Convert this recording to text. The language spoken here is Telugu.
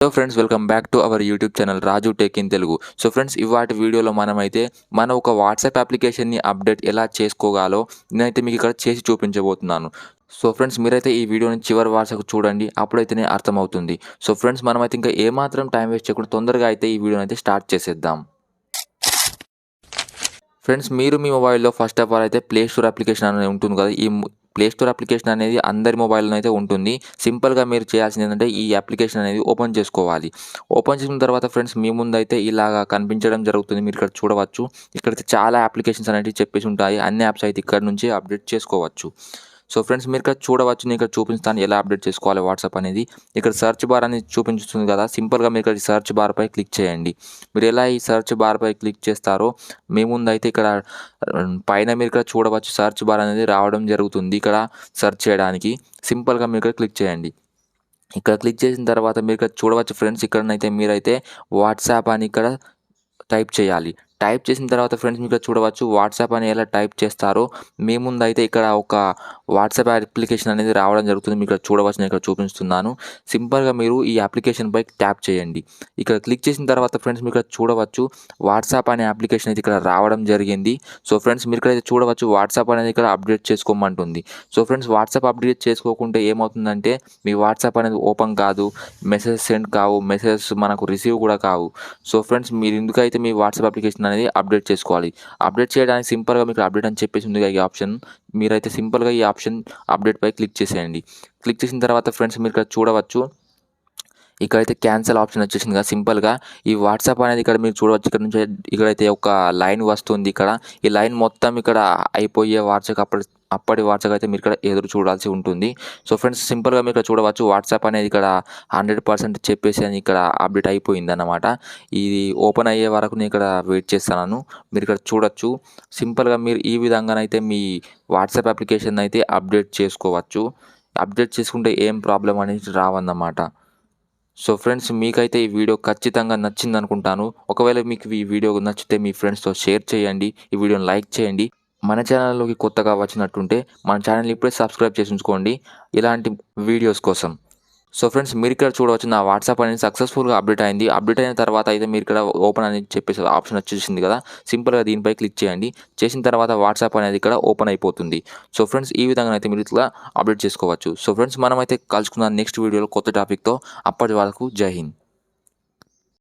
Hello friends, welcome back to our YouTube channel Raju tech in Telugu. So friends, ఇవాటి వీడియోలో మనమైతే మన ఒక వాట్సాప్ అప్లికేషన్ని అప్డేట్ ఎలా చేసుకోగాలో నేనైతే మీకు ఇక్కడ చేసి చూపించబోతున్నాను. సో ఫ్రెండ్స్, మీరైతే ఈ వీడియోని చివరి వరకు చూడండి, అప్పుడైతేనే అర్థమవుతుంది. సో ఫ్రెండ్స్, మనమైతే ఇంకా ఏమాత్రం టైం వేస్ట్ చేయకుండా తొందరగా అయితే ఈ వీడియోని అయితే స్టార్ట్ చేసేద్దాం. ఫ్రెండ్స్, మీరు మీ మొబైల్లో ఫస్ట్ ఆఫ్ ఆల్ అయితే ప్లే స్టోర్ అప్లికేషన్ అనేది ఉంటుంది కదా. ఈ ప్లే స్టోర్ అప్లికేషన్ అనేది అందరి మొబైల్లో అయితే ఉంటుంది. సింపుల్గా మీరు చేయాల్సింది ఏంటంటే ఈ అప్లికేషన్ అనేది ఓపెన్ చేసుకోవాలి. ఓపెన్ చేసిన తర్వాత ఫ్రెండ్స్, మీ ముందు అయితే ఇలాగా కనిపించడం జరుగుతుంది. మీరు ఇక్కడ చూడవచ్చు. ఇక్కడైతే చాలా అప్లికేషన్స్ అనేవి చెప్పేసి ఉంటాయి. అన్ని యాప్స్ అయితే ఇక్కడ నుంచి అప్డేట్ చేసుకోవచ్చు. సో ఫ్రెండ్స్, మీరు ఇక్కడ చూడవచ్చు. నేను ఇక్కడ చూపిస్తాను ఎలా అప్డేట్ చేసుకోవాలి వాట్సాప్ అనేది. ఇక్కడ సెర్చ్ బార్ అనేది చూపించుతుంది కదా. సింపుల్గా మీరు ఇక్కడ సెర్చ్ బార్పై క్లిక్ చేయండి. మీరు ఎలా ఈ సెర్చ్ బార్పై క్లిక్ చేస్తారో మీ ముందు అయితే ఇక్కడ పైన మీరు ఇక్కడ చూడవచ్చు. సెర్చ్ బార్ అనేది రావడం జరుగుతుంది. ఇక్కడ సెర్చ్ చేయడానికి సింపుల్గా మీరు ఇక్కడ క్లిక్ చేయండి. ఇక్కడ క్లిక్ చేసిన తర్వాత మీరు ఇక్కడ చూడవచ్చు ఫ్రెండ్స్. ఇక్కడనైతే మీరైతే వాట్సాప్ అని ఇక్కడ టైప్ చేయాలి. టైప్ చేసిన తర్వాత ఫ్రెండ్స్, మీకు చూడవచ్చు వాట్సాప్ అని ఎలా టైప్ చేస్తారో మీ ముందు అయితే ఇక్కడ ఒక వాట్సాప్ అప్లికేషన్ అనేది రావడం జరుగుతుంది. మీకు ఇక్కడ చూడవచ్చు. నేను ఇక్కడ చూపిస్తున్నాను. సింపుల్గా మీరు ఈ అప్లికేషన్పై ట్యాప్ చేయండి. ఇక్కడ క్లిక్ చేసిన తర్వాత ఫ్రెండ్స్, మీకు ఇక్కడ చూడవచ్చు వాట్సాప్ అనే అప్లికేషన్ అయితే ఇక్కడ రావడం జరిగింది. సో ఫ్రెండ్స్, మీరు ఇక్కడ చూడవచ్చు వాట్సాప్ అనేది ఇక్కడ అప్డేట్ చేసుకోమంటుంది. సో ఫ్రెండ్స్, వాట్సాప్ అప్డేట్ చేసుకోకుంటే ఏమవుతుందంటే మీ వాట్సాప్ అనేది ఓపెన్ కాదు, మెసేజ్ సెండ్ కావు, మెసేజ్ మనకు రిసీవ్ కూడా కావు. సో ఫ్రెండ్స్, మీరు ఎందుకైతే మీ వాట్సాప్ అప్లికేషన్ అనేది అప్డేట్ చేసుకోవాలి. అప్డేట్ చేయడానికి సింపుల్గా మీకు అప్డేట్ అని చెప్పేసి ఉంది ఈ ఆప్షన్. మీరైతే సింపుల్గా ఈ ఆప్షన్ అప్డేట్పై క్లిక్ చేసేయండి. క్లిక్ చేసిన తర్వాత ఫ్రెండ్స్, మీరు ఇక్కడ చూడవచ్చు. ఇక్కడైతే క్యాన్సిల్ ఆప్షన్ వచ్చేసింది కదా. సింపుల్గా ఈ వాట్సాప్ అనేది ఇక్కడ మీరు చూడవచ్చు. ఇక్కడ నుంచి ఇక్కడైతే ఒక లైన్ వస్తుంది. ఇక్కడ ఈ లైన్ మొత్తం ఇక్కడ అయిపోయే వాట్సాప్ అప్పటి వాట్సాప్ అయితే మీరు ఇక్కడ ఎదురు చూడాల్సి ఉంటుంది. సో ఫ్రెండ్స్, సింపుల్గా మీరు ఇక్కడ చూడవచ్చు వాట్సాప్ అనేది ఇక్కడ 100% చెప్పేసి అని ఇక్కడ అప్డేట్ అయిపోయింది అన్నమాట. ఇది ఓపెన్ అయ్యే వరకు నేను ఇక్కడ వెయిట్ చేస్తున్నాను. మీరు ఇక్కడ చూడొచ్చు. సింపుల్గా మీరు ఈ విధంగానైతే మీ వాట్సాప్ అప్లికేషన్ అయితే అప్డేట్ చేసుకోవచ్చు. అప్డేట్ చేసుకుంటే ఏం ప్రాబ్లం అనేది రావన్నమాట. సో ఫ్రెండ్స్, మీకైతే ఈ వీడియో ఖచ్చితంగా నచ్చింది అనుకుంటాను. ఒకవేళ మీకు ఈ వీడియో నచ్చితే మీ ఫ్రెండ్స్తో షేర్ చేయండి. ఈ వీడియోని లైక్ చేయండి. మన ఛానల్లోకి కొత్తగా వచ్చినట్టుంటే మన ఛానల్ ఇప్పుడే సబ్స్క్రైబ్ చేసి ఉంచుకోండి ఇలాంటి వీడియోస్ కోసం. సో ఫ్రెండ్స్, మీరు ఇక్కడ చూడవచ్చు నా వాట్సాప్ అనేది సక్సెస్ఫుల్గా అప్డేట్ అయింది. అప్డేట్ అయిన తర్వాత అయితే మీరు ఇక్కడ ఓపెన్ అనేది చెప్పేసి ఆప్షన్ వచ్చేసింది కదా. సింపుల్గా దీనిపై క్లిక్ చేయండి. చేసిన తర్వాత వాట్సాప్ అనేది ఇక్కడ ఓపెన్ అయిపోతుంది. సో ఫ్రెండ్స్, ఈ విధంగా అయితే మీరు ఇట్లా అప్డేట్ చేసుకోవచ్చు. సో ఫ్రెండ్స్, మనమైతే కలుసుకుందాం నెక్స్ట్ వీడియోలో కొత్త టాపిక్తో. అప్పటి వరకు జై హింద్.